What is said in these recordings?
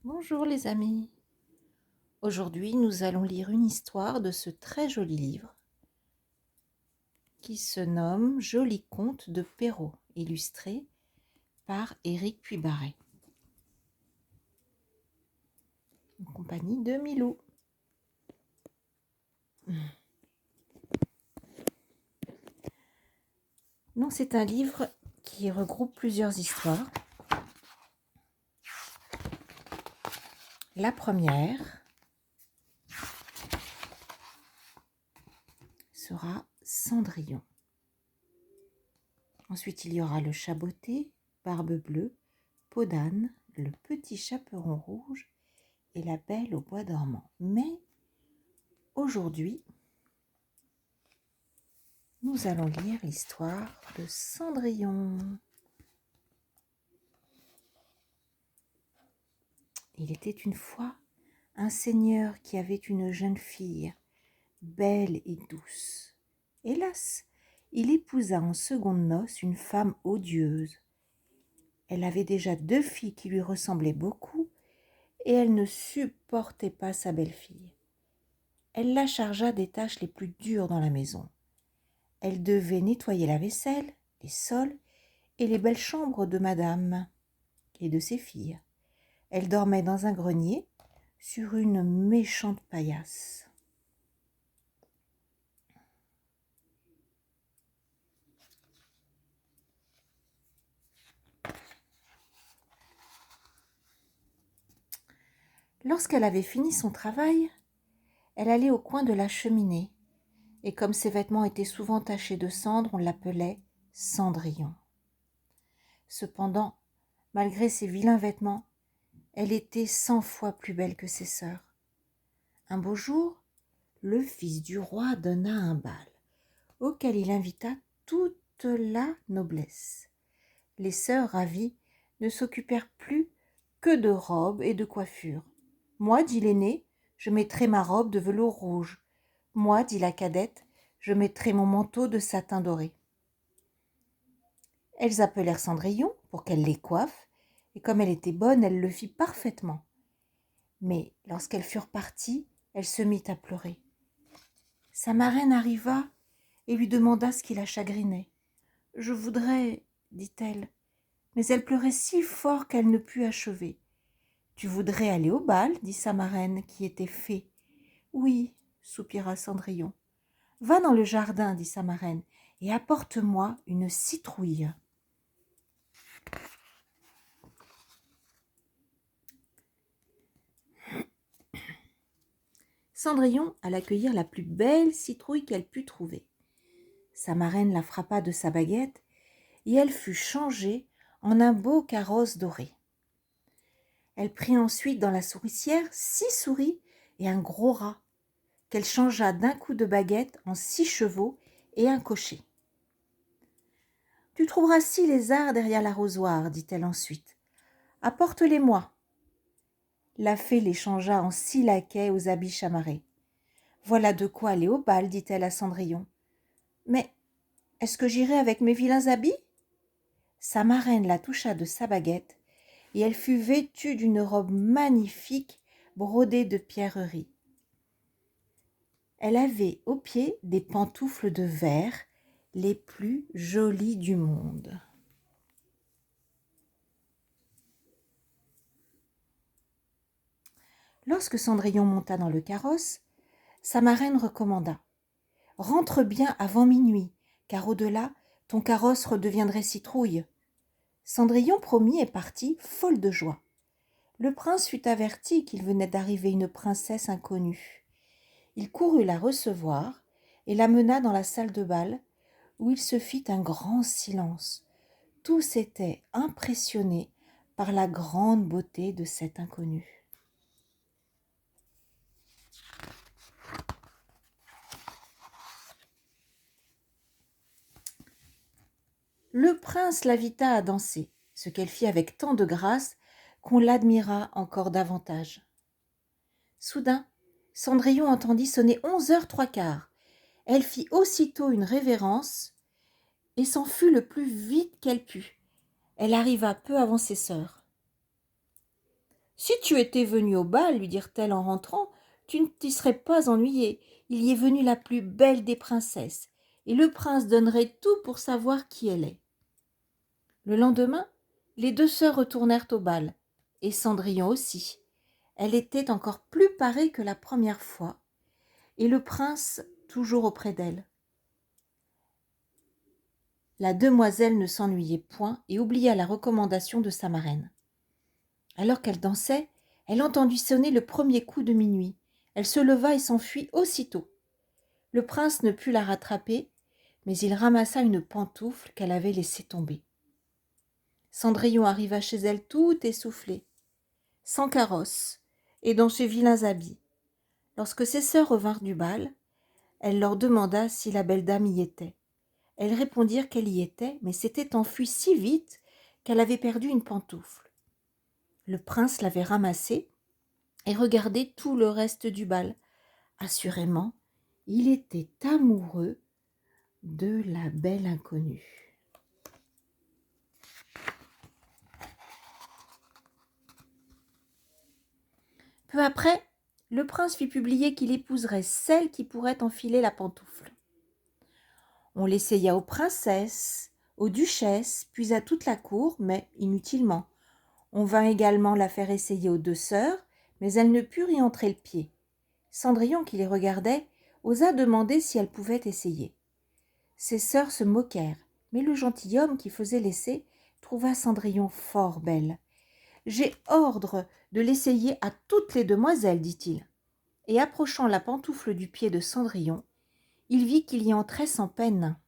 Bonjour les amis. Aujourd'hui, nous allons lire une histoire de ce très joli livre qui se nomme Joli conte de Perrault, illustré par Éric Puybarret, en compagnie de Milou. Donc, c'est un livre qui regroupe plusieurs histoires. La première sera Cendrillon. Ensuite, il y aura le chat botté, Barbe bleue, Peau d'âne, le petit chaperon rouge et la belle au bois dormant. Mais aujourd'hui, nous allons lire l'histoire de Cendrillon. Il était une fois un seigneur qui avait une jeune fille, belle et douce. Hélas, il épousa en secondes noces une femme odieuse. Elle avait déjà 2 filles qui lui ressemblaient beaucoup, et elle ne supportait pas sa belle-fille. Elle la chargea des tâches les plus dures dans la maison. Elle devait nettoyer la vaisselle, les sols et les belles chambres de madame et de ses filles. Elle dormait dans un grenier sur une méchante paillasse. Lorsqu'elle avait fini son travail, elle allait au coin de la cheminée, et comme ses vêtements étaient souvent tachés de cendre, on l'appelait Cendrillon. Cependant, malgré ses vilains vêtements, elle était 100 fois plus belle que ses sœurs. Un beau jour, le fils du roi donna un bal, auquel il invita toute la noblesse. Les sœurs ravies ne s'occupèrent plus que de robes et de coiffures. « Moi, dit l'aînée, je mettrai ma robe de velours rouge. Moi, dit la cadette, je mettrai mon manteau de satin doré. » Elles appelèrent Cendrillon pour qu'elle les coiffe, et comme elle était bonne, elle le fit parfaitement. Mais lorsqu'elles furent parties, elle se mit à pleurer. Sa marraine arriva et lui demanda ce qui la chagrinait. « Je voudrais, dit-elle, mais elle pleurait si fort qu'elle ne put achever. « Tu voudrais aller au bal, dit sa marraine, qui était fée. « Oui, soupira Cendrillon. « Va dans le jardin, dit sa marraine, et apporte-moi une citrouille. » Cendrillon alla cueillir la plus belle citrouille qu'elle put trouver. Sa marraine la frappa de sa baguette, et elle fut changée en un beau carrosse doré. Elle prit ensuite dans la souricière 6 souris et un gros rat, qu'elle changea d'un coup de baguette en 6 chevaux et un cocher. « Tu trouveras 6 lézards derrière l'arrosoir, dit-elle ensuite. Apporte-les-moi. » La fée les changea en 6 laquais aux habits chamarrés. « Voilà de quoi aller au bal, dit-elle à Cendrillon. Mais est-ce que j'irai avec mes vilains habits ? » Sa marraine la toucha de sa baguette, et elle fut vêtue d'une robe magnifique brodée de pierreries. Elle avait aux pieds des pantoufles de verre, les plus jolies du monde. Lorsque Cendrillon monta dans le carrosse, sa marraine recommanda « Rentre bien avant minuit, car au-delà, ton carrosse redeviendrait citrouille. » Cendrillon promit et partit, folle de joie. Le prince fut averti qu'il venait d'arriver une princesse inconnue. Il courut la recevoir et la mena dans la salle de bal, où il se fit un grand silence. Tous étaient impressionnés par la grande beauté de cette inconnue. Le prince l'invita à danser, ce qu'elle fit avec tant de grâce qu'on l'admira encore davantage. Soudain, Cendrillon entendit sonner 11 heures 3/4. Elle fit aussitôt une révérence et s'en fut le plus vite qu'elle put. Elle arriva peu avant ses sœurs. « Si tu étais venu au bal, lui dirent-elles en rentrant, tu ne t'y serais pas ennuyée. Il y est venu la plus belle des princesses, et le prince donnerait tout pour savoir qui elle est. Le lendemain, les deux sœurs retournèrent au bal, et Cendrillon aussi. Elle était encore plus parée que la première fois, et le prince toujours auprès d'elle. La demoiselle ne s'ennuyait point et oublia la recommandation de sa marraine. Alors qu'elle dansait, elle entendit sonner le premier coup de minuit. Elle se leva et s'enfuit aussitôt. Le prince ne put la rattraper, mais il ramassa une pantoufle qu'elle avait laissée tomber. Cendrillon arriva chez elle tout essoufflé, sans carrosse et dans ses vilains habits. Lorsque ses sœurs revinrent du bal, elle leur demanda si la belle dame y était. Elles répondirent qu'elle y était, mais s'était enfuie si vite qu'elle avait perdu une pantoufle. Le prince l'avait ramassée et regardait tout le reste du bal. Assurément, il était amoureux de la belle inconnue. Peu après, le prince fit publier qu'il épouserait celle qui pourrait enfiler la pantoufle. On l'essaya aux princesses, aux duchesses, puis à toute la cour, mais inutilement. On vint également la faire essayer aux deux sœurs, mais elles ne purent y entrer le pied. Cendrillon, qui les regardait, osa demander si elles pouvaient essayer. Ses sœurs se moquèrent, mais le gentilhomme qui faisait l'essai trouva Cendrillon fort belle. « J'ai ordre de l'essayer à toutes les demoiselles, dit-il. Et approchant la pantoufle du pied de Cendrillon, il vit qu'il y entrait sans peine.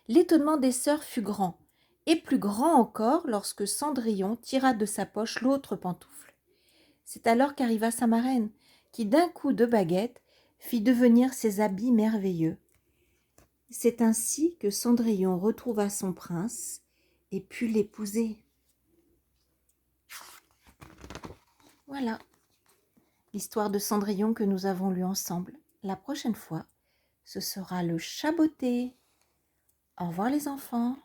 L'étonnement des sœurs fut grand, et plus grand encore lorsque Cendrillon tira de sa poche l'autre pantoufle. C'est alors qu'arriva sa marraine, qui d'un coup de baguette fit devenir ses habits merveilleux. C'est ainsi que Cendrillon retrouva son prince et put l'épouser. Voilà l'histoire de Cendrillon que nous avons lue ensemble. La prochaine fois, ce sera le chat botté. Au revoir les enfants.